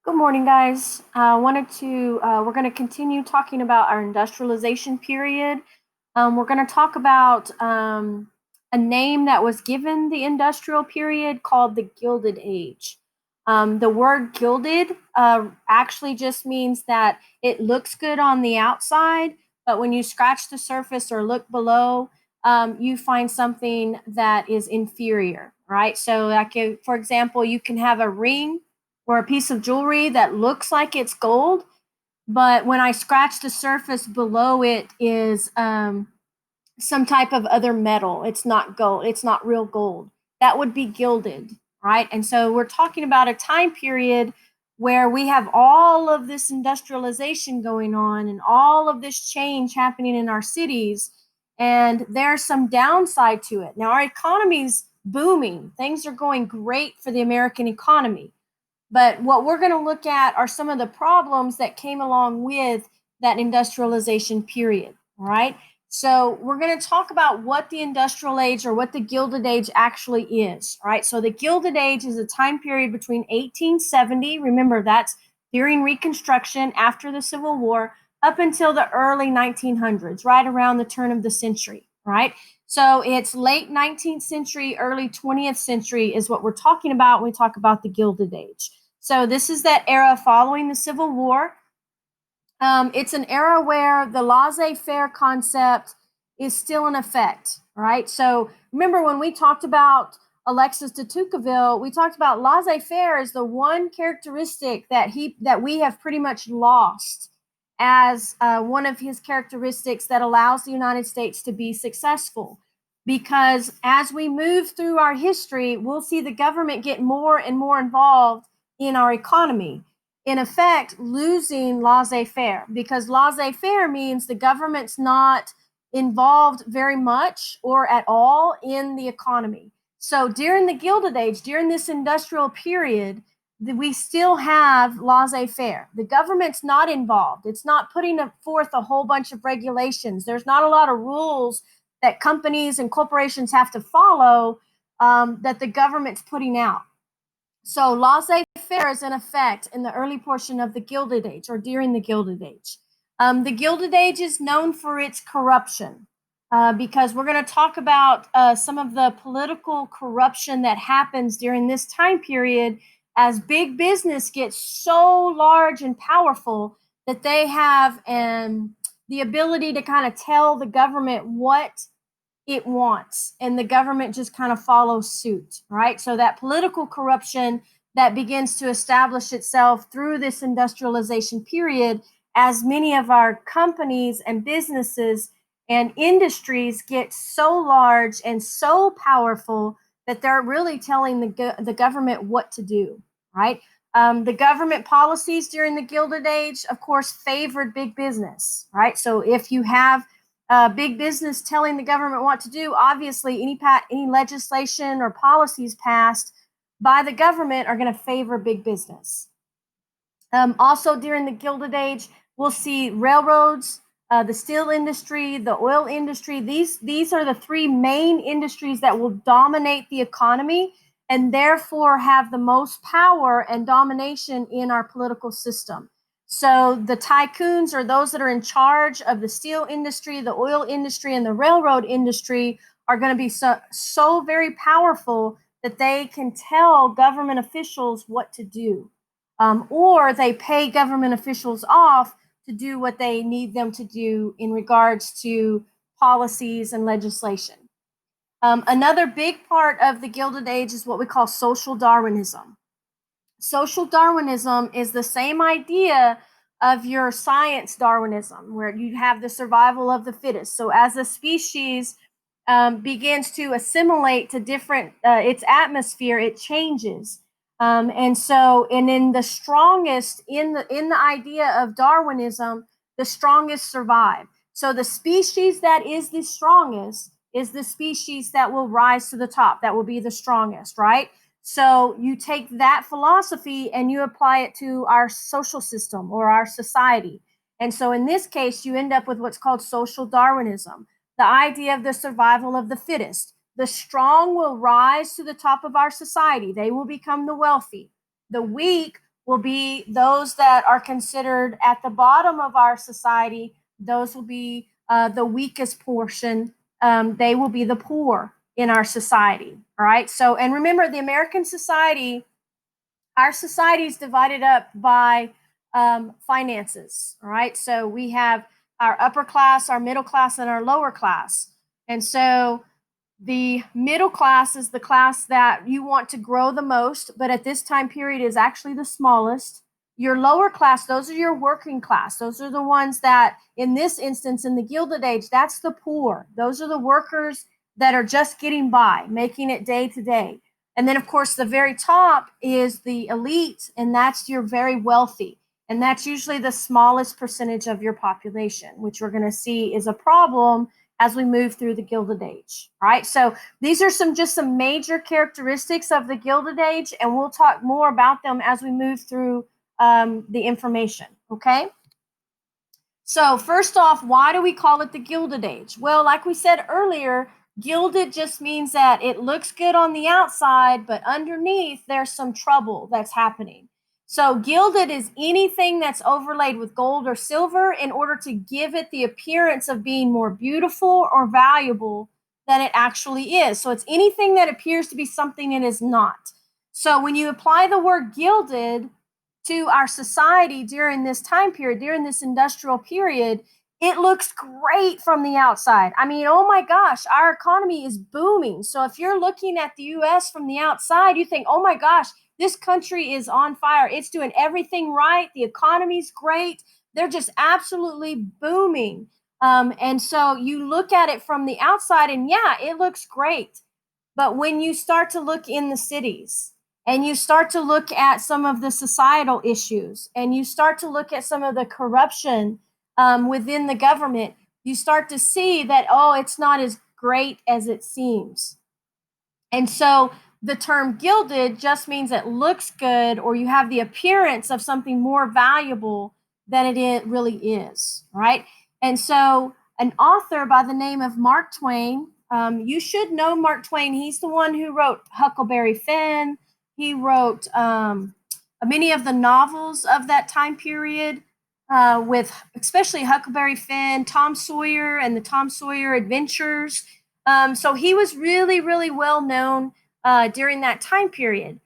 Good morning, guys. We're going to continue talking about our industrialization period. We're going to talk about a name that was given the industrial period called the Gilded Age. The word gilded actually just means that it looks good on the outside, but when you scratch the surface or look below, you find something that is inferior, right? So, for example, you can have a ring or a piece of jewelry that looks like it's gold, but when I scratch the surface below it is some type of other metal. It's not gold. It's not real gold. That would be gilded, right? And so we're talking about a time period where we have all of this industrialization going on and all of this change happening in our cities. And there's some downside to it. Now, our economy's booming. Things are going great for the American economy. But what we're going to look at are some of the problems that came along with that industrialization period. All right. So we're going to talk about what the industrial age or what the Gilded Age actually is. All right. So the Gilded Age is a time period between 1870. Remember, that's during Reconstruction after the Civil War up until the early 1900s, right around the turn of the century. Right. So it's late 19th century, early 20th century is what we're talking about when we talk about the Gilded Age. So this is that era following the Civil War. It's an era where the laissez-faire concept is still in effect, right? So remember when we talked about Alexis de Tocqueville, we talked about laissez-faire as the one characteristic that we have pretty much lost as one of his characteristics that allows the United States to be successful. Because as we move through our history, we'll see the government get more and more involved in our economy, in effect losing laissez-faire, because laissez-faire means the government's not involved very much or at all in the economy. So during the Gilded Age, during this industrial period, we still have laissez-faire. The government's not involved. It's not putting forth a whole bunch of regulations. There's not a lot of rules that companies and corporations have to follow that the government's putting out. So laissez-faire is in effect in the early portion of the Gilded Age or during the Gilded Age. The Gilded Age is known for its corruption because we're going to talk about some of the political corruption that happens during this time period as big business gets so large and powerful that they have the ability to kind of tell the government what it wants, and the government just kind of follows suit, right? So that political corruption that begins to establish itself through this industrialization period as many of our companies and businesses and industries get so large and so powerful that they're really telling the government what to do, right? The government policies during the Gilded Age, of course, favored big business, right? So if you have big business telling the government what to do, obviously any legislation or policies passed by the government are going to favor big business. Also during the Gilded Age, we'll see railroads, the steel industry, the oil industry. These are the three main industries that will dominate the economy and therefore have the most power and domination in our political system. So the tycoons, or those that are in charge of the steel industry, the oil industry, and the railroad industry, are going to be so very powerful that they can tell government officials what to do. Or they pay government officials off to do what they need them to do in regards to policies and legislation. Another big part of the Gilded Age is what we call social Darwinism. Social Darwinism is the same idea of your science Darwinism, where you have the survival of the fittest. So as a species begins to assimilate to its atmosphere, it changes. And in the strongest, in the idea of Darwinism, the strongest survive. So the species that is the strongest is the species that will rise to the top, that will be the strongest, right? So you take that philosophy and you apply it to our social system or our society. And so in this case, you end up with what's called social Darwinism, the idea of the survival of the fittest. The strong will rise to the top of our society. They will become the wealthy. The weak will be those that are considered at the bottom of our society. Those will be the weakest portion. They will be the poor in our society. All right. So, and remember, the American society, our society is divided up by finances. All right. So we have our upper class, our middle class, and our lower class. And so the middle class is the class that you want to grow the most, but at this time period is actually the smallest. Your lower class, those are your working class. Those are the ones that, in this instance, in the Gilded Age, that's the poor. Those are the workers that are just getting by, making it day to day. And then, of course, the very top is the elite, and that's your very wealthy. And that's usually the smallest percentage of your population, which we're going to see is a problem as we move through the Gilded Age. All right, so these are some major characteristics of the Gilded Age, and we'll talk more about them as we move through the information, okay? So first off, why do we call it the Gilded Age? Well, like we said earlier, gilded just means that it looks good on the outside, but underneath there's some trouble that's happening. So gilded is anything that's overlaid with gold or silver in order to give it the appearance of being more beautiful or valuable than it actually is. So it's anything that appears to be something it is not. So when you apply the word gilded to our society during this time period, during this industrial period, it looks great from the outside. I mean, oh my gosh, our economy is booming. So if you're looking at the US from the outside, you think, oh my gosh, this country is on fire. It's doing everything right. The economy's great. They're just absolutely booming. And so you look at it from the outside and yeah, it looks great. But when you start to look in the cities and you start to look at some of the societal issues and you start to look at some of the corruption within the government, you start to see that, oh, it's not as great as it seems. And so the term gilded just means it looks good or you have the appearance of something more valuable than it really is, right? And so an author by the name of Mark Twain, you should know Mark Twain. He's the one who wrote Huckleberry Finn. He wrote many of the novels of that time period, with especially Huckleberry Finn, Tom Sawyer, and the Tom Sawyer Adventures. So he was really, really well known during that time period.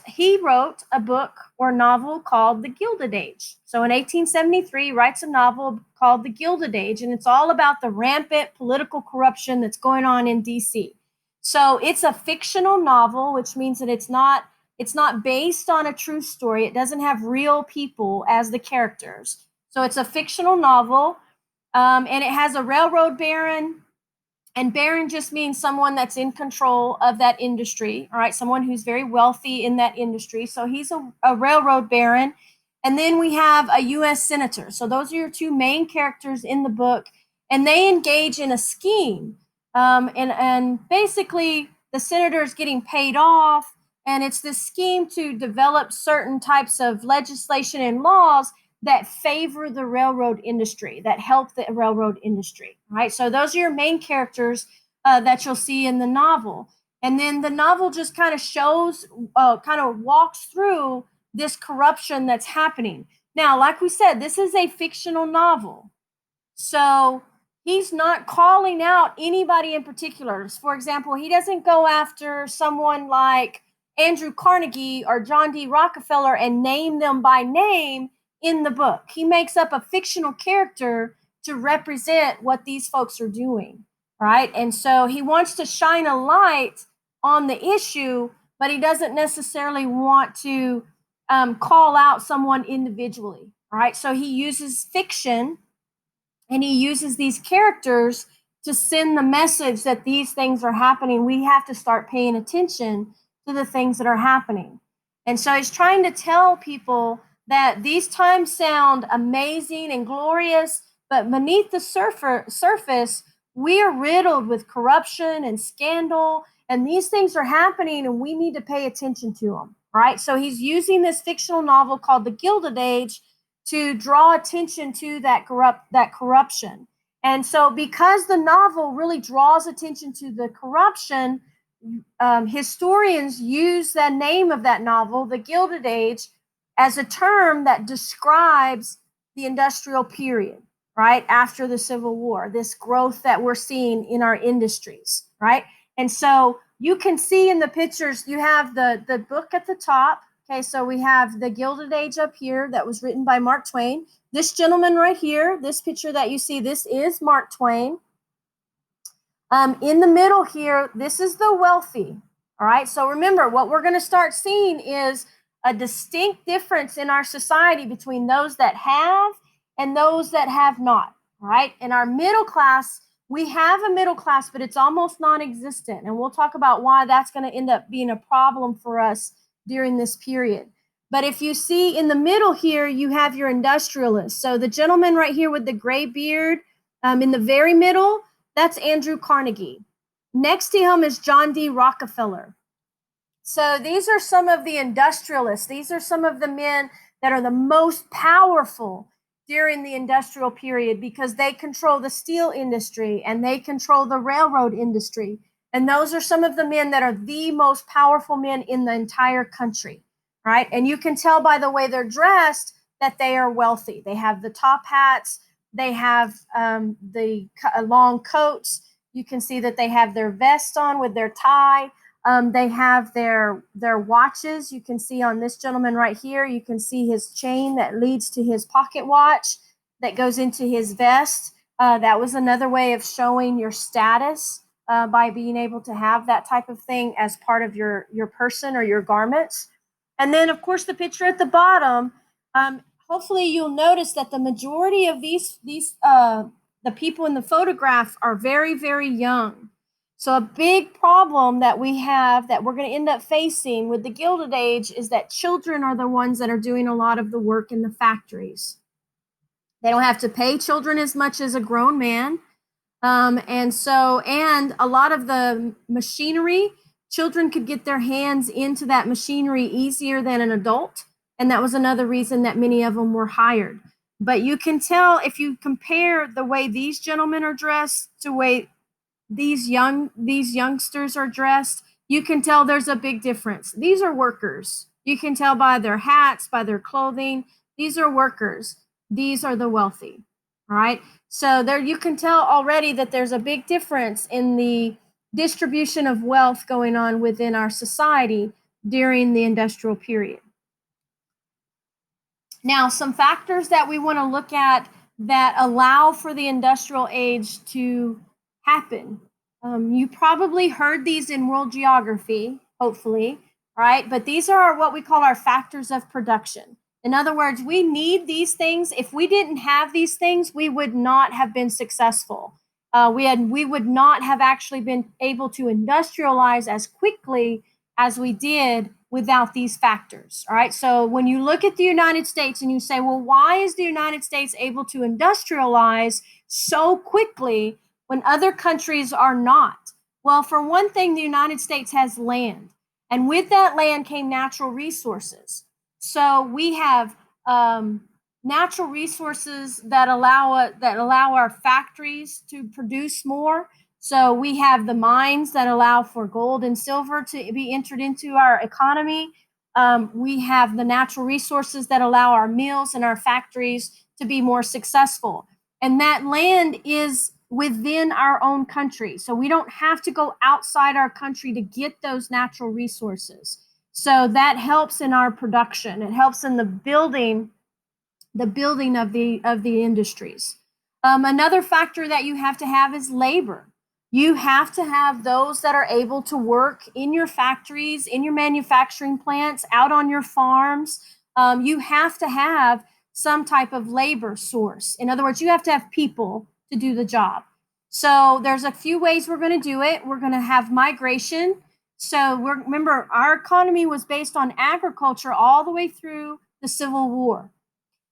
He wrote a book or novel called The Gilded Age. So in 1873, he writes a novel called The Gilded Age, and it's all about the rampant political corruption that's going on in DC. So it's a fictional novel, which means that it's not based on a true story. It doesn't have real people as the characters. So it's a fictional novel, and it has a railroad baron. And baron just means someone that's in control of that industry, all right? Someone who's very wealthy in that industry. So he's a railroad baron. And then we have a U.S. senator. So those are your two main characters in the book. And they engage in a scheme. And basically, the senator is getting paid off. And it's this scheme to develop certain types of legislation and laws that favor the railroad industry, that help the railroad industry, right? So those are your main characters that you'll see in the novel. And then the novel just kind of shows, kind of walks through this corruption that's happening. Now, like we said, this is a fictional novel. So he's not calling out anybody in particular. For example, he doesn't go after someone like Andrew Carnegie or John D. Rockefeller and name them by name in the book. He makes up a fictional character to represent what these folks are doing, right? And so he wants to shine a light on the issue, but he doesn't necessarily want to call out someone individually, right? So he uses fiction and he uses these characters to send the message that these things are happening. We have to start paying attention to the things that are happening. And so he's trying to tell people that these times sound amazing and glorious, but beneath the surface, we are riddled with corruption and scandal, and these things are happening, and we need to pay attention to them, right? So he's using this fictional novel called The Gilded Age to draw attention to that corruption. And so because the novel really draws attention to the corruption, historians use the name of that novel, The Gilded Age, as a term that describes the industrial period, right? After the Civil War, this growth that we're seeing in our industries, right? And so you can see in the pictures, you have the book at the top. Okay, so we have the Gilded Age up here that was written by Mark Twain. This gentleman right here, this picture that you see, this is Mark Twain. In the middle here, this is the wealthy. All right, so remember, what we're going to start seeing is a distinct difference in our society between those that have and those that have not. All right, in our middle class, we have a middle class, but it's almost non-existent. And we'll talk about why that's going to end up being a problem for us during this period. But if you see in the middle here, you have your industrialists. So the gentleman right here with the gray beard in the very middle, that's Andrew Carnegie. Next to him is John D. Rockefeller. So these are some of the industrialists. These are some of the men that are the most powerful during the industrial period because they control the steel industry and they control the railroad industry. And those are some of the men that are the most powerful men in the entire country, right? And you can tell by the way they're dressed that they are wealthy. They have the top hats. They have the long coats. You can see that they have their vest on with their tie. They have their watches. You can see on this gentleman right here, you can see his chain that leads to his pocket watch that goes into his vest. That was another way of showing your status by being able to have that type of thing as part of your person or your garments. And then, of course, the picture at the bottom, hopefully you'll notice that the majority of the people in the photograph are very, very young. So a big problem that we have that we're going to end up facing with the Gilded Age is that children are the ones that are doing a lot of the work in the factories. They don't have to pay children as much as a grown man. And a lot of the machinery, children could get their hands into that machinery easier than an adult. And that was another reason that many of them were hired. But you can tell if you compare the way these gentlemen are dressed to the way these youngsters are dressed, you can tell there's a big difference. These are workers. You can tell by their hats, by their clothing. These are workers. These are the wealthy. All right. So there you can tell already that there's a big difference in the distribution of wealth going on within our society during the industrial period. Now, some factors that we want to look at that allow for the industrial age to happen. You probably heard these in world geography, hopefully, right? But these are what we call our factors of production. In other words, we need these things. If we didn't have these things, we would not have been successful. We would not have actually been able to industrialize as quickly as we did without these factors. All right. So when you look at the United States and you say, well, why is the United States able to industrialize so quickly when other countries are not? Well, for one thing, the United States has land, and with that land came natural resources. So we have natural resources that allow our factories to produce more. So we have the mines that allow for gold and silver to be entered into our economy. We have the natural resources that allow our mills and our factories to be more successful. And that land is within our own country. So we don't have to go outside our country to get those natural resources. So that helps in our production. It helps in the building of the industries. Another factor that you have to have is labor. You have to have those that are able to work in your factories, in your manufacturing plants, out on your farms. You have to have some type of labor source. In other words, you have to have people to do the job. So there's a few ways we're going to do it. We're going to have migration. So remember, our economy was based on agriculture all the way through the Civil War.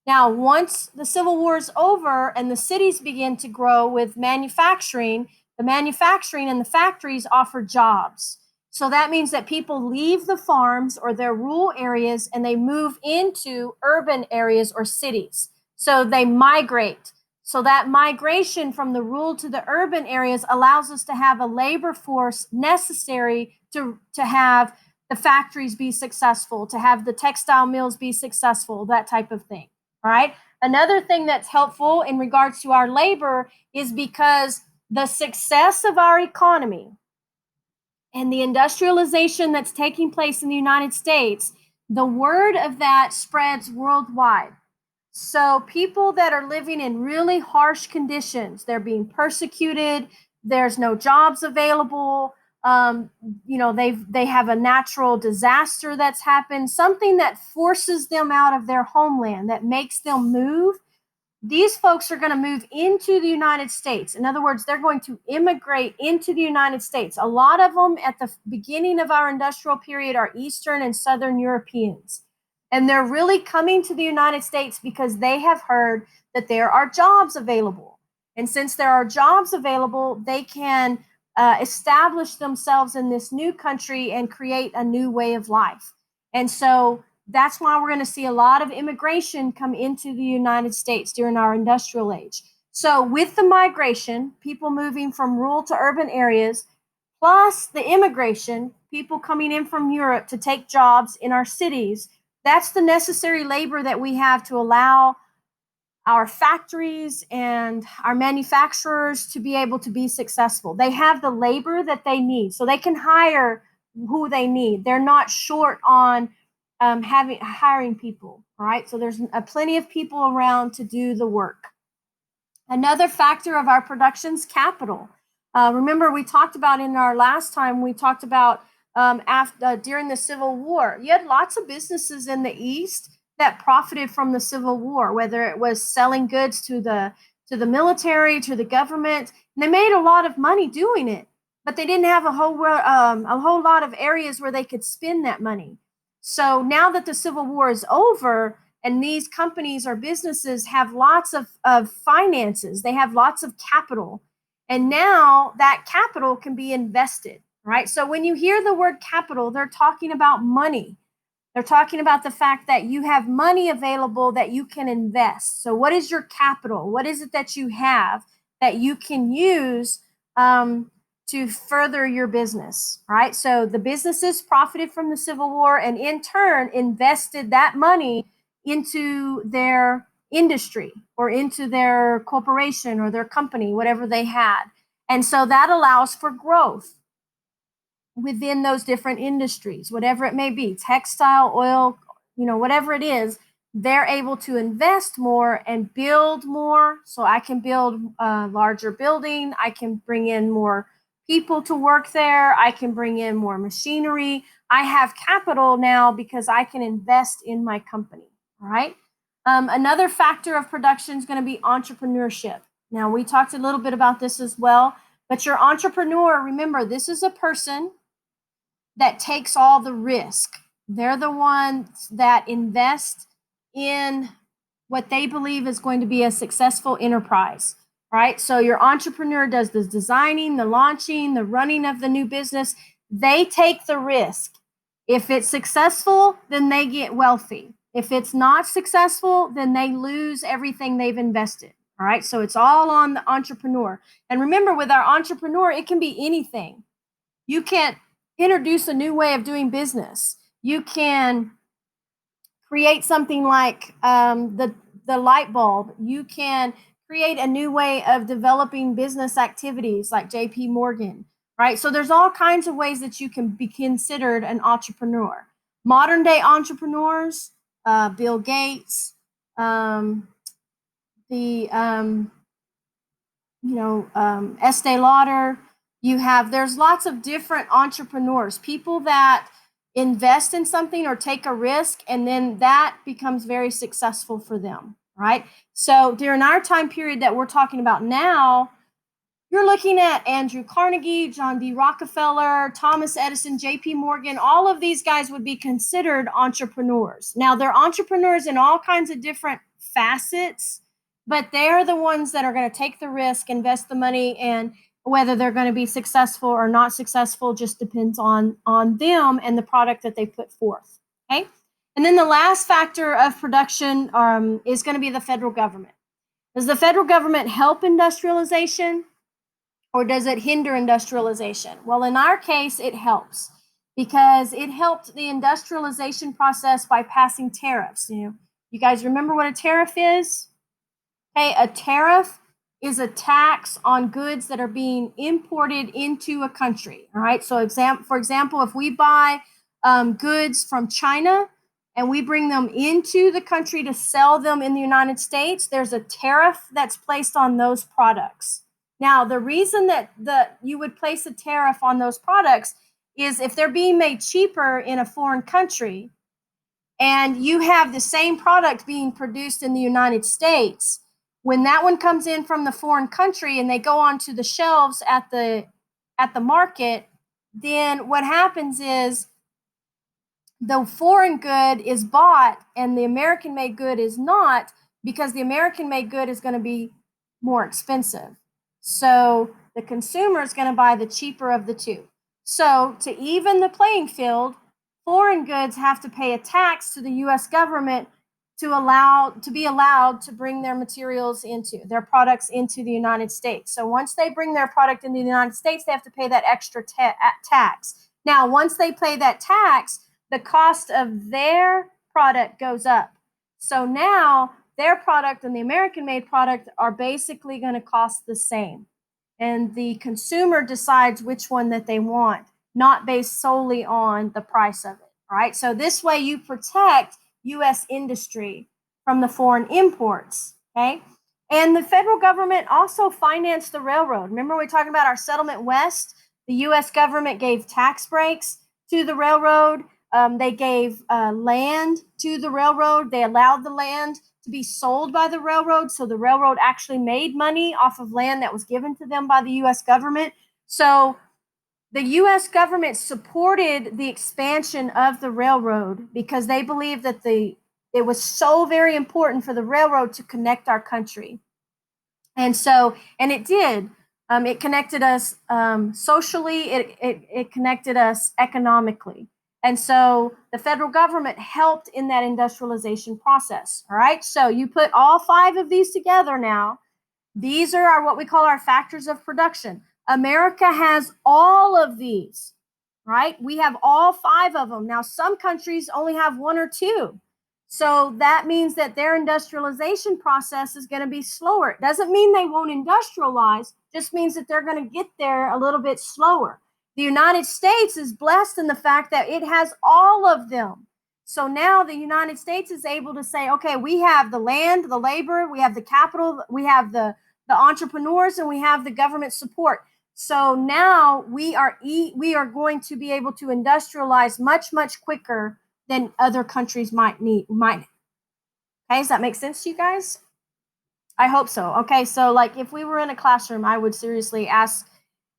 Now, once the Civil War is over and the cities begin to grow with manufacturing, the manufacturing and the factories offer jobs. So that means that people leave the farms or their rural areas and they move into urban areas or cities. So they migrate. So that migration from the rural to the urban areas allows us to have a labor force necessary to have the factories be successful, to have the textile mills be successful, that type of thing. All right. Another thing that's helpful in regards to our labor is because the success of our economy and the industrialization that's taking place in the United States, the word of that spreads worldwide. So people that are living in really harsh conditions, they're being persecuted, there's no jobs available, they have a natural disaster that's happened, something that forces them out of their homeland, that makes them move. These folks are going to move into the United States. In other words, they're going to immigrate into the United States. A lot of them at the beginning of our industrial period are Eastern and Southern Europeans. And they're really coming to the United States because they have heard that there are jobs available. And since there are jobs available, they can establish themselves in this new country and create a new way of life. And so that's why we're going to see a lot of immigration come into the United States during our industrial age. So with the migration, people moving from rural to urban areas, plus the immigration, people coming in from Europe to take jobs in our cities, that's the necessary labor that we have to allow our factories and our manufacturers to be able to be successful. They have the labor that they need, so they can hire who they need. They're not short on hiring people. All right, so there's plenty of people around to do the work. Another factor of our production's capital. Remember, we talked about in our last time, we talked about during the Civil War, you had lots of businesses in the East that profited from the Civil War, whether it was selling goods to the military, to the government. And they made a lot of money doing it, but they didn't have a whole lot of areas where they could spend that money. So now that the Civil War is over, and these companies or businesses have lots of finances, they have lots of capital, and now that capital can be invested, right? So when you hear the word capital, they're talking about money. They're talking about the fact that you have money available that you can invest. So what is your capital? What is it that you have that you can use to further your business, right? So the businesses profited from the Civil War and in turn invested that money into their industry or into their corporation or their company, whatever they had. And so that allows for growth within those different industries, whatever it may be, textile, oil, whatever it is, they're able to invest more and build more. So I can build a larger building. I can bring in more people to work there. I can bring in more machinery. I have capital now because I can invest in my company. All right. Another factor of production is going to be entrepreneurship. Now, we talked a little bit about this as well, but your entrepreneur, remember, this is a person that takes all the risk. They're the ones that invest in what they believe is going to be a successful enterprise, right? So your entrepreneur does the designing, the launching, the running of the new business. They take the risk. If it's successful, then they get wealthy. If it's not successful, then they lose everything they've invested. All right, so it's all on the entrepreneur. And remember, with our entrepreneur, it can be anything. You can't introduce a new way of doing business. You can create something like the light bulb. You can create a new way of developing business activities like JP Morgan, right? So there's all kinds of ways that you can be considered an entrepreneur. Modern day entrepreneurs, Bill Gates, Estee Lauder. There's lots of different entrepreneurs, people that invest in something or take a risk, and then that becomes very successful for them, right? So during our time period that we're talking about now, you're looking at Andrew Carnegie, John D. Rockefeller, Thomas Edison, JP Morgan. All of these guys would be considered entrepreneurs. Now, they're entrepreneurs in all kinds of different facets, but they're the ones that are going to take the risk, invest the money, and whether they're going to be successful or not successful just depends on them and the product that they put forth. Okay. And then the last factor of production is going to be the federal government. Does the federal government help industrialization or does it hinder industrialization? Well, in our case, it helps. because it helped the industrialization process by passing tariffs. You guys remember what a tariff is? Okay, a tariff is a tax on goods that are being imported into a country. All right, so for example, if we buy goods from China and we bring them into the country to sell them in the United States, there's a tariff that's placed on those products. Now, the reason that you would place a tariff on those products is if they're being made cheaper in a foreign country and you have the same product being produced in the United States, when that one comes in from the foreign country and they go onto the shelves at the market, then what happens is the foreign good is bought and the American made good is not, because the American made good is going to be more expensive. So the consumer is going to buy the cheaper of the two. So to even the playing field, foreign goods have to pay a tax to the US government to be allowed to bring their their products into the United States. So once they bring their product into the United States, they have to pay that extra tax. Now, once they pay that tax, the cost of their product goes up. So now their product and the American made product are basically going to cost the same. And the consumer decides which one that they want, not based solely on the price of it. All right. So this way you protect US industry from the foreign imports. Okay. And the federal government also financed the railroad. Remember, we were talking about our settlement west? The US government gave tax breaks to the railroad. They gave land to the railroad. They allowed the land to be sold by the railroad. So the railroad actually made money off of land that was given to them by the US government. So the US government supported the expansion of the railroad because they believed that it was so very important for the railroad to connect our country. And it did. It connected us socially, it connected us economically. And so the federal government helped in that industrialization process. All right. So you put all 5 of these together now. These are what we call our factors of production. America has all of these, right? We have all 5 of them. Now, some countries only have 1 or 2. So that means that their industrialization process is going to be slower. It doesn't mean they won't industrialize, just means that they're going to get there a little bit slower. The United States is blessed in the fact that it has all of them. So now the United States is able to say, okay, we have the land, the labor, we have the capital, we have the entrepreneurs, and we have the government support. So now we are going to be able to industrialize much, much quicker than other countries might. Okay, does that make sense to you guys? I hope so. Okay, so like if we were in a classroom, I would seriously ask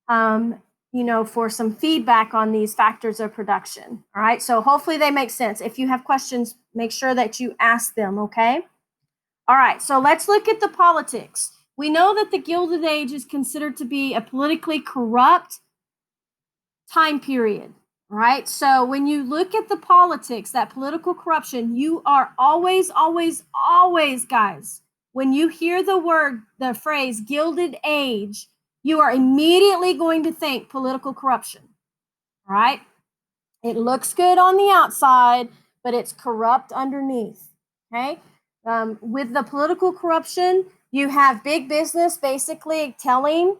for some feedback on these factors of production. All right, so hopefully they make sense. If you have questions, make sure that you ask them, okay? All right, so let's look at the politics. We know that the Gilded Age is considered to be a politically corrupt time period, right? So when you look at the politics, that political corruption, you are always, guys, when you hear the phrase Gilded Age, you are immediately going to think political corruption, right? It looks good on the outside, but it's corrupt underneath, okay? With the political corruption, you have big business basically telling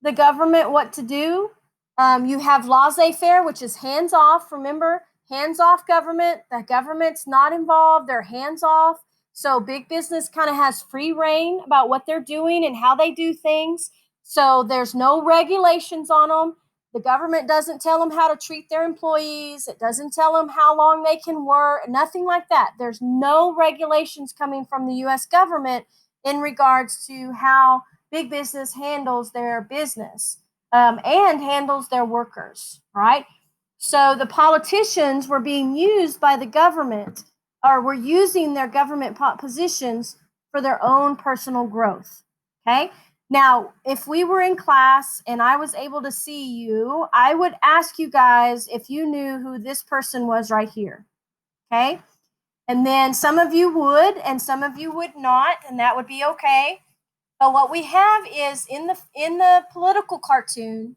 the government what to do. You have laissez-faire, which is hands-off. Remember, hands-off government. The government's not involved. They're hands-off. So big business kind of has free reign about what they're doing and how they do things. So there's no regulations on them. The government doesn't tell them how to treat their employees. It doesn't tell them how long they can work, nothing like that. There's no regulations coming from the US government in regards to how big business handles their business and handles their workers, right? So the politicians were being used by the government, or were using their government positions for their own personal growth, okay? Now, if we were in class and I was able to see you, I would ask you guys if you knew who this person was right here, okay? And then some of you would and some of you would not, and that would be okay. But what we have is in the political cartoon,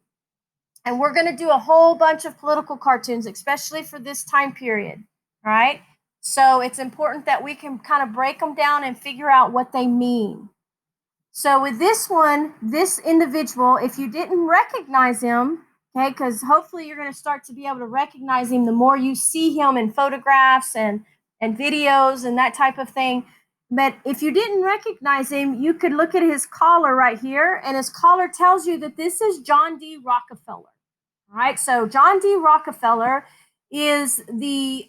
And we're going to do a whole bunch of political cartoons, especially for this time period, right? So it's important that we can kind of break them down and figure out what they mean. So with this one, this individual, if you didn't recognize him, okay, because hopefully you're going to start to be able to recognize him the more you see him in photographs and videos and that type of thing. But if you didn't recognize him, you could look at his collar right here, and his collar tells you that this is John D. Rockefeller. All right, so John D. Rockefeller is the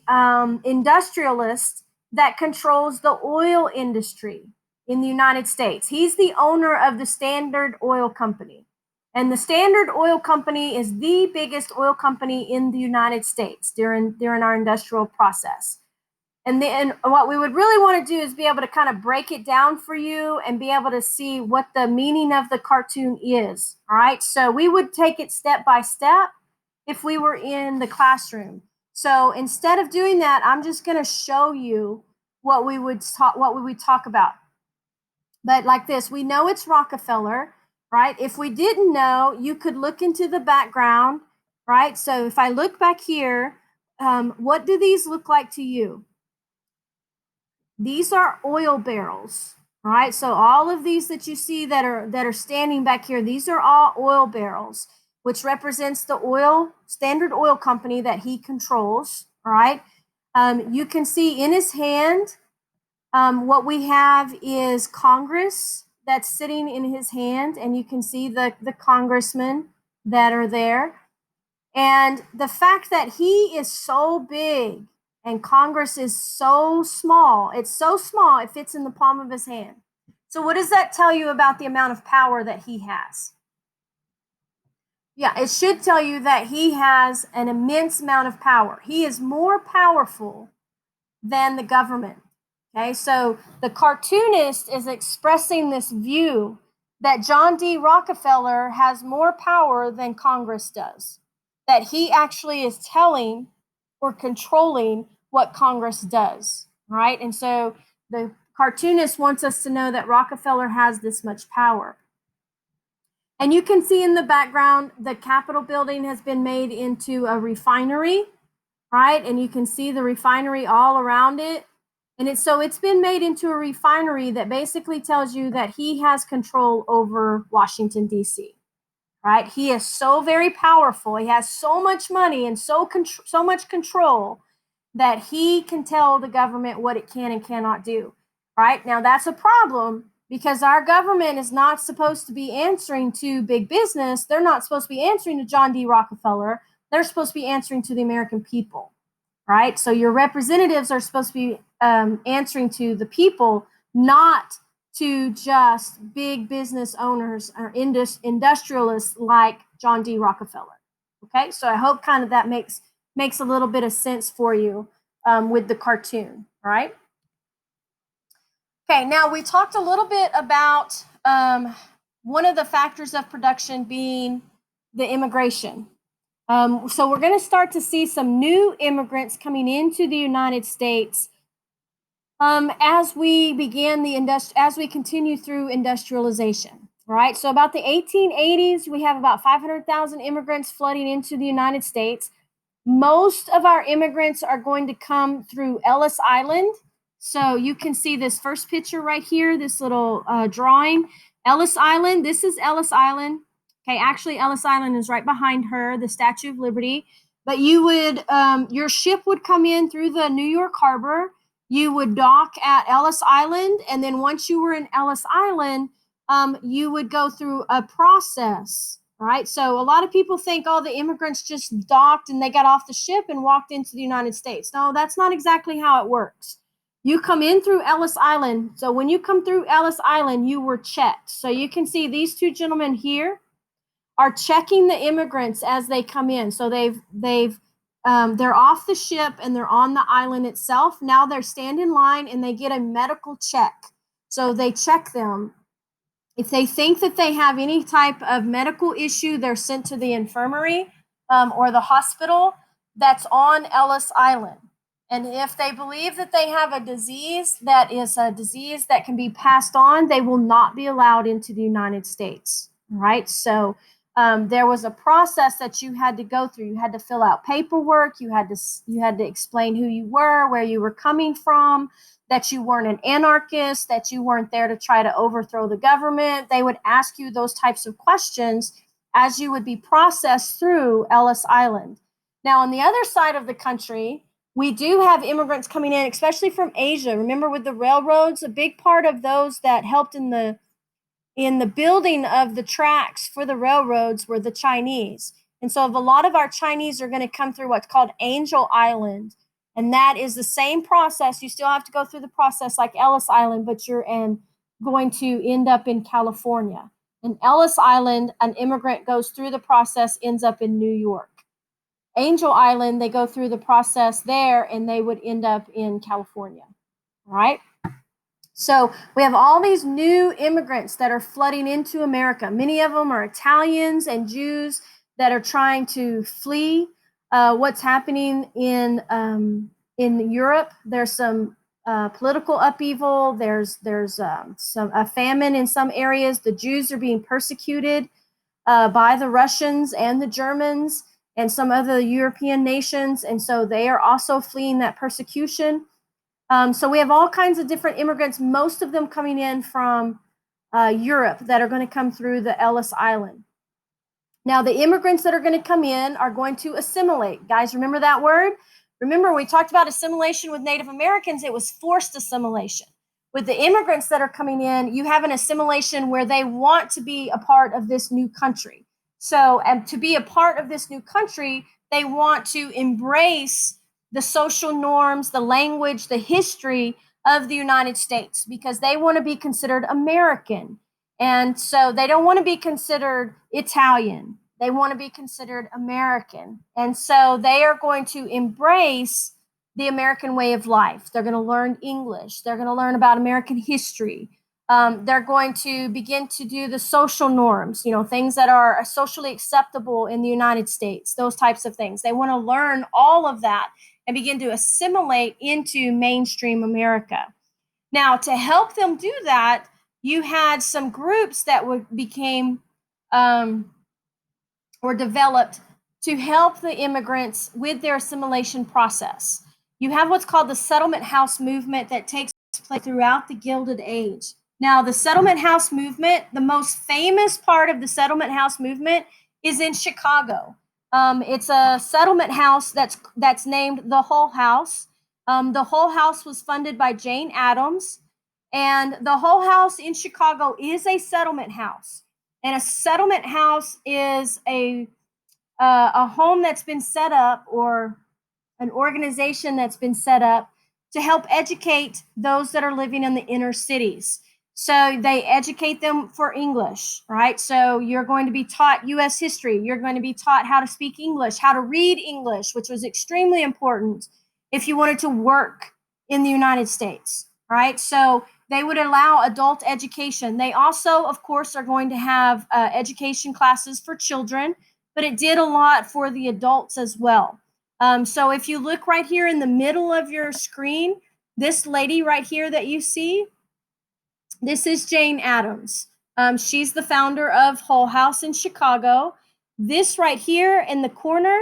industrialist that controls the oil industry in the United States. He's the owner of the Standard Oil Company. And the Standard Oil Company is the biggest oil company in the United States during our industrial process. And then what we would really want to do is be able to kind of break it down for you and be able to see what the meaning of the cartoon is. All right, so we would take it step by step if we were in the classroom. So instead of doing that, I'm just going to show you what we would talk about. But like this, we know it's Rockefeller, right? If we didn't know, you could look into the background, right? So if I look back here, what do these look like to you? These are oil barrels, right? So all of these that you see that are standing back here, these are all oil barrels, which represents the Standard Oil Company that he controls, all right? You can see in his hand, what we have is Congress that's sitting in his hand, and you can see the congressmen that are there. And the fact that he is so big and Congress is so small, it's so small, it fits in the palm of his hand. So what does that tell you about the amount of power that he has? Yeah, it should tell you that he has an immense amount of power. He is more powerful than the government. Okay, so the cartoonist is expressing this view that John D. Rockefeller has more power than Congress does, that he actually is telling or controlling what Congress does, right? And so the cartoonist wants us to know that Rockefeller has this much power. And you can see in the background, the Capitol building has been made into a refinery, right? And you can see the refinery all around it. And it's been made into a refinery that basically tells you that he has control over Washington, D.C., right? He is so very powerful. He has so much money and so much control that he can tell the government what it can and cannot do, right? Now, that's a problem because our government is not supposed to be answering to big business. They're not supposed to be answering to John D. Rockefeller. They're supposed to be answering to the American people, right? So your representatives are supposed to be answering to the people, not to just big business owners or industrialists like John D. Rockefeller. Okay, so I hope kind of that makes a little bit of sense for you with the cartoon, right? Okay, now we talked a little bit about one of the factors of production being the immigration. So we're going to start to see some new immigrants coming into the United States as we continue through industrialization, right? So about the 1880s, we have about 500,000 immigrants flooding into the United States. Most of our immigrants are going to come through Ellis Island. So you can see this first picture right here, this little drawing. Ellis Island, this is Ellis Island. Okay, actually Ellis Island is right behind her, the Statue of Liberty. But you would, your ship would come in through the New York Harbor. You would dock at Ellis Island, and then once you were in Ellis Island, you would go through a process, right? So a lot of people think, oh, the immigrants just docked and they got off the ship and walked into the United States. No, that's not exactly how it works. You come in through Ellis Island. So when you come through Ellis Island, you were checked. So you can see these two gentlemen here are checking the immigrants as they come in. So they're off the ship and they're on the island itself. Now they're stand in line and they get a medical check. So they check them. If they think that they have any type of medical issue, they're sent to the infirmary or the hospital that's on Ellis Island. And if they believe that they have a disease that is a disease that can be passed on, they will not be allowed into the United States, right? So there was a process that you had to go through. You had to fill out paperwork. You had to explain who you were, where you were coming from, that you weren't an anarchist, that you weren't there to try to overthrow the government. They would ask you those types of questions as you would be processed through Ellis Island. Now, on the other side of the country, we do have immigrants coming in, especially from Asia. Remember, with the railroads, a big part of those that helped in the building of the tracks for the railroads were the Chinese. And so a lot of our Chinese are going to come through what's called Angel Island. And that is the same process. You still have to go through the process like Ellis Island, but you're going to end up in California. In Ellis Island, an immigrant goes through the process, ends up in New York. Angel Island, they go through the process there, and they would end up in California, right? So we have all these new immigrants that are flooding into America. Many of them are Italians and Jews that are trying to flee what's happening in Europe. There's some political upheaval. There's a famine in some areas. The Jews are being persecuted by the Russians and the Germans and some other European nations, and so they are also fleeing that persecution. So we have all kinds of different immigrants, most of them coming in from Europe that are going to come through the Ellis Island. Now, the immigrants that are going to come in are going to assimilate. Guys, remember that word? Remember, we talked about assimilation with Native Americans. It was forced assimilation. With the immigrants that are coming in, you have an assimilation where they want to be a part of this new country. So, and to be a part of this new country, they want to embrace the social norms, the language, the history of the United States, because they want to be considered American. And so they don't want to be considered Italian. They want to be considered American. And so they are going to embrace the American way of life. They're going to learn English. They're going to learn about American history. They're going to begin to do the social norms, things that are socially acceptable in the United States, those types of things. They want to learn all of that and begin to assimilate into mainstream America. Now, to help them do that, you had some groups that became or developed to help the immigrants with their assimilation process. You have what's called the settlement house movement that takes place throughout the Gilded Age. Now, the settlement house movement, the most famous part of the settlement house movement is in Chicago. It's a settlement house that's named the Hull House. The Hull House was funded by Jane Addams, and the Hull House in Chicago is a settlement house. And a settlement house is a home that's been set up, or an organization that's been set up to help educate those that are living in the inner cities. So they educate them for English, right? So you're going to be taught U.S. history. You're going to be taught how to speak English, how to read English, which was extremely important if you wanted to work in the United States, right? So they would allow adult education. They also, of course, are going to have education classes for children, but it did a lot for the adults as well. So if you look right here in the middle of your screen, this lady right here that you see, this is Jane Addams. She's the founder of Hull House in Chicago. This right here in the corner,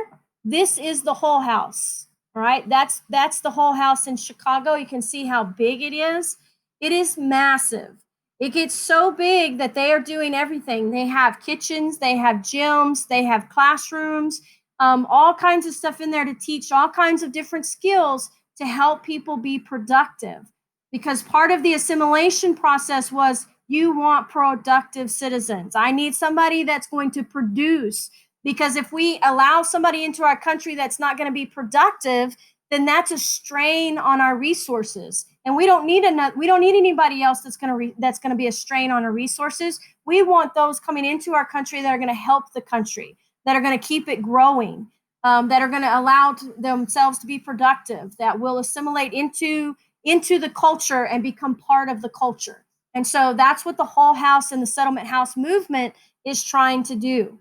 this is the Hull House, all right? That's the Hull House in Chicago. You can see how big it is. It is massive. It gets so big that they are doing everything. They have kitchens, they have gyms, they have classrooms, all kinds of stuff in there to teach all kinds of different skills to help people be productive. Because part of the assimilation process was, you want productive citizens. I need somebody that's going to produce, because if we allow somebody into our country that's not going to be productive, then that's a strain on our resources. And we don't need anybody else that's going to be a strain on our resources. We want those coming into our country that are going to help the country, that are going to keep it growing, that are going to allow themselves to be productive, that will assimilate into the culture and become part of the culture. And so that's what the Hull House and the settlement house movement is trying to do,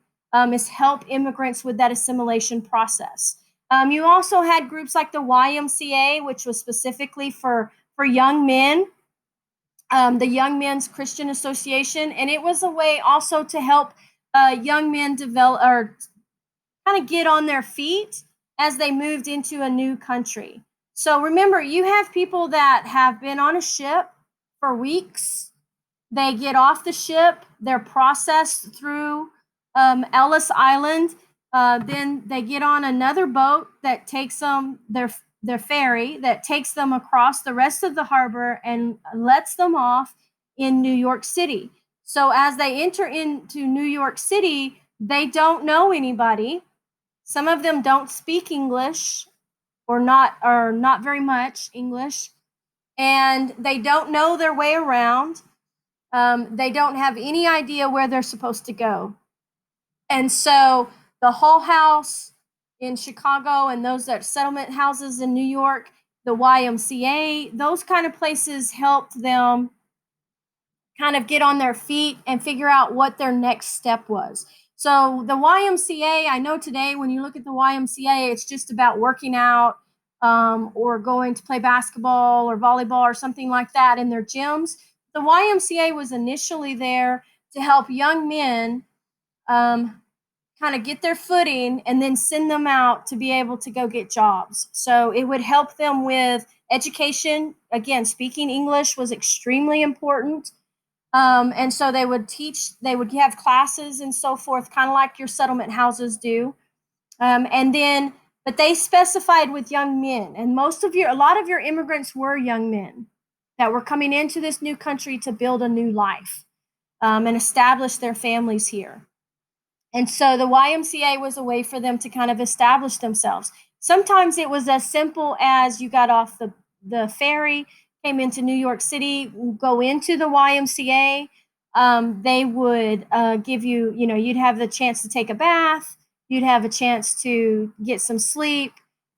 is help immigrants with that assimilation process. You also had groups like the YMCA, which was specifically for young men, the Young Men's Christian Association. And it was a way also to help young men develop or kind of get on their feet as they moved into a new country. So remember, you have people that have been on a ship for weeks. They get off the ship, they're processed through Ellis Island. Then they get on another boat that takes them, their ferry, that takes them across the rest of the harbor and lets them off in New York City. So as they enter into New York City, they don't know anybody. Some of them don't speak English or not very much English, and they don't know their way around. They don't have any idea where they're supposed to go. And so the Hull House in Chicago and those that settlement houses in New York, the YMCA, those kind of places helped them kind of get on their feet and figure out what their next step was. So the YMCA, I know today when you look at the YMCA, it's just about working out or going to play basketball or volleyball or something like that in their gyms. The YMCA was initially there to help young men kind of get their footing and then send them out to be able to go get jobs. So it would help them with education. Again, speaking English was extremely important. And so they would have classes and so forth, kind of like your settlement houses do. But they specified with young men, and a lot of your immigrants were young men that were coming into this new country to build a new life and establish their families here. And so the YMCA was a way for them to kind of establish themselves. Sometimes it was as simple as you got off the ferry, came into New York City, go into the YMCA. They would give you, you'd have the chance to take a bath, you'd have a chance to get some sleep,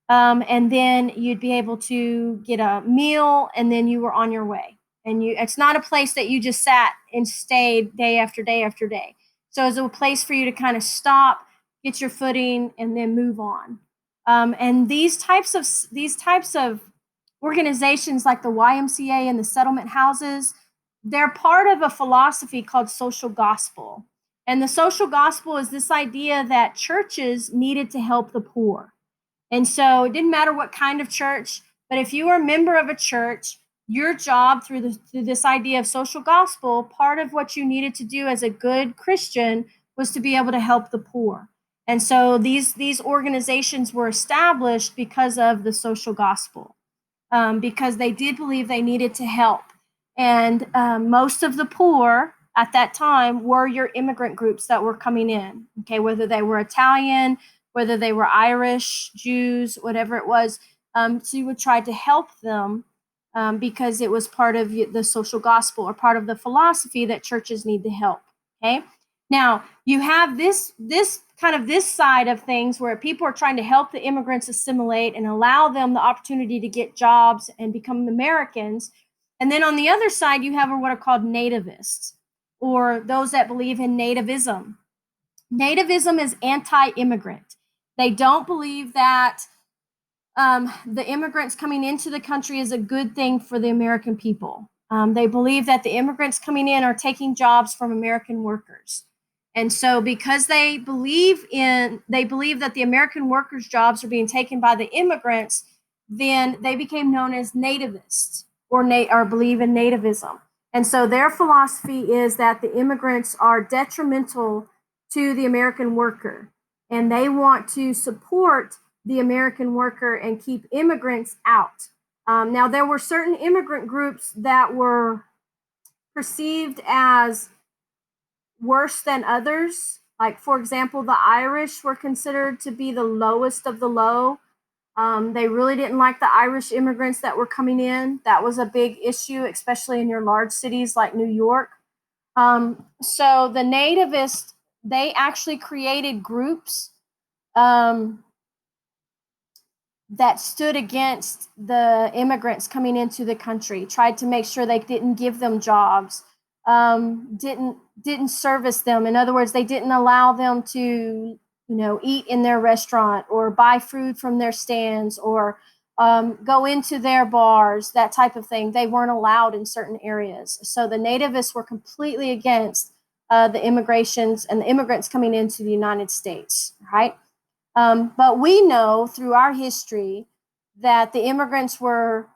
and then you'd be able to get a meal, and then you were on your way. And it's not a place that you just sat and stayed day after day after day. So it's a place for you to kind of stop, get your footing, and then move on. And these types of organizations like the YMCA and the settlement houses, they're part of a philosophy called social gospel. And the social gospel is this idea that churches needed to help the poor. And so it didn't matter what kind of church, but if you were a member of a church, your job through this idea of social gospel, part of what you needed to do as a good Christian was to be able to help the poor. And so these organizations were established because of the social gospel, because they did believe they needed to help. And most of the poor at that time were your immigrant groups that were coming in, okay, whether they were Italian, whether they were Irish, Jews, whatever it was. So you would try to help them because it was part of the social gospel or part of the philosophy that churches need to help, okay? Now, you have this side of things where people are trying to help the immigrants assimilate and allow them the opportunity to get jobs and become Americans. And then on the other side, you have what are called nativists, or those that believe in nativism. Nativism is anti-immigrant. They don't believe that the immigrants coming into the country is a good thing for the American people. They believe that the immigrants coming in are taking jobs from American workers. And so because they believe that the American workers' jobs are being taken by the immigrants, then they became known as nativists or believe in nativism. And so their philosophy is that the immigrants are detrimental to the American worker, and they want to support the American worker and keep immigrants out. Now, there were certain immigrant groups that were perceived as worse than others. Like, for example, the Irish were considered to be the lowest of the low. They really didn't like the Irish immigrants that were coming in. That was a big issue, especially in your large cities like New York. So the nativists, they actually created groups that stood against the immigrants coming into the country, tried to make sure they didn't give them jobs, didn't service them. In other words, they didn't allow them to, eat in their restaurant or buy food from their stands or go into their bars, that type of thing. They weren't allowed in certain areas. So the nativists were completely against the immigrations and the immigrants coming into the United States, right? But we know through our history that the immigrants were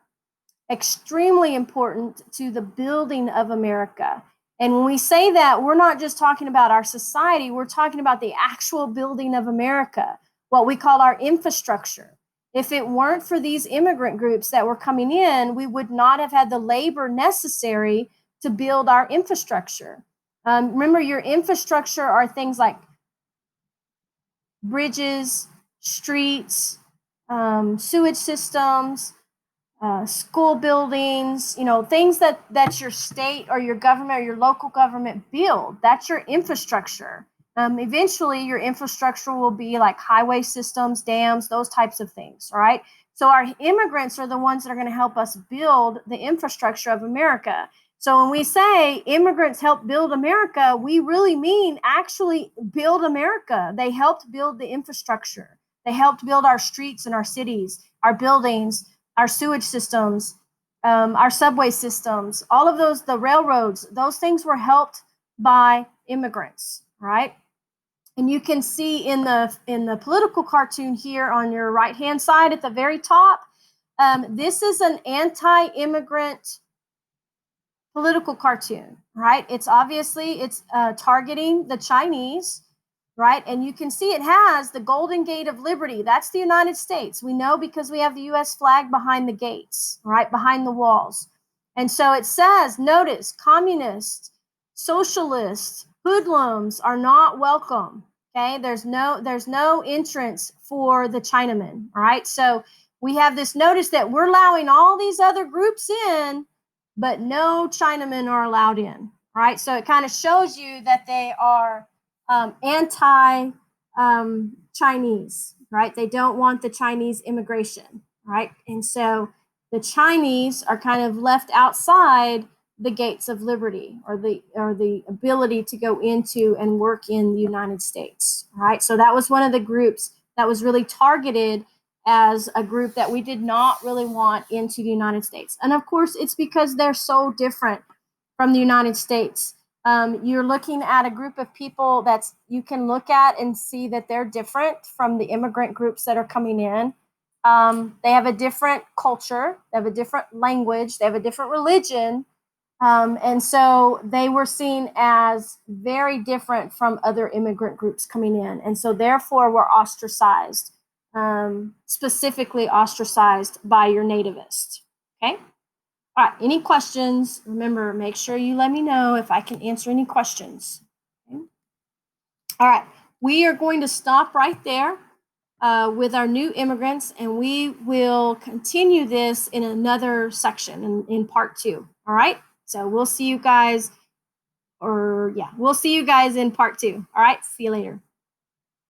extremely important to the building of America. And when we say that, we're not just talking about our society, we're talking about the actual building of America, what we call our infrastructure. If it weren't for these immigrant groups that were coming in, we would not have had the labor necessary to build our infrastructure. Remember, your infrastructure are things like bridges, streets, sewage systems, school buildings, things that's your state or your government or your local government build. That's your infrastructure. Eventually, your infrastructure will be like highway systems, dams, those types of things, right? So our immigrants are the ones that are going to help us build the infrastructure of America. So when we say immigrants help build America, we really mean actually build America. They helped build the infrastructure. They helped build our streets and our cities, our buildings, our sewage systems, our subway systems, all of those, the railroads, those things were helped by immigrants, right? And you can see in the political cartoon here on your right-hand side at the very top, this is an anti-immigrant political cartoon, right? It's obviously, it's targeting the Chinese, right? And you can see it has the Golden Gate of Liberty. That's the United States. We know because we have the U.S. flag behind the gates, right? Behind the walls. And so it says, notice, communists, socialists, hoodlums are not welcome. Okay, there's no entrance for the Chinamen. All right, so we have this notice that we're allowing all these other groups in, but no Chinamen are allowed in. Right, so it kind of shows you that they are anti-Chinese, right? They don't want the Chinese immigration, right? And so the Chinese are kind of left outside the gates of liberty, or the ability to go into and work in the United States, right? So that was one of the groups that was really targeted as a group that we did not really want into the United States. And of course, it's because they're so different from the United States. You're looking at a group of people that you can look at and see that they're different from the immigrant groups that are coming in. They have a different culture, they have a different language, they have a different religion. And so they were seen as very different from other immigrant groups coming in. And so therefore were ostracized, specifically ostracized by your nativist. Okay. All right, any questions? Remember, make sure you let me know if I can answer any questions. Okay. All right, we are going to stop right there with our new immigrants, and we will continue this in another section in part 2. All right, so we'll see you guys, we'll see you guys in part 2. All right, see you later.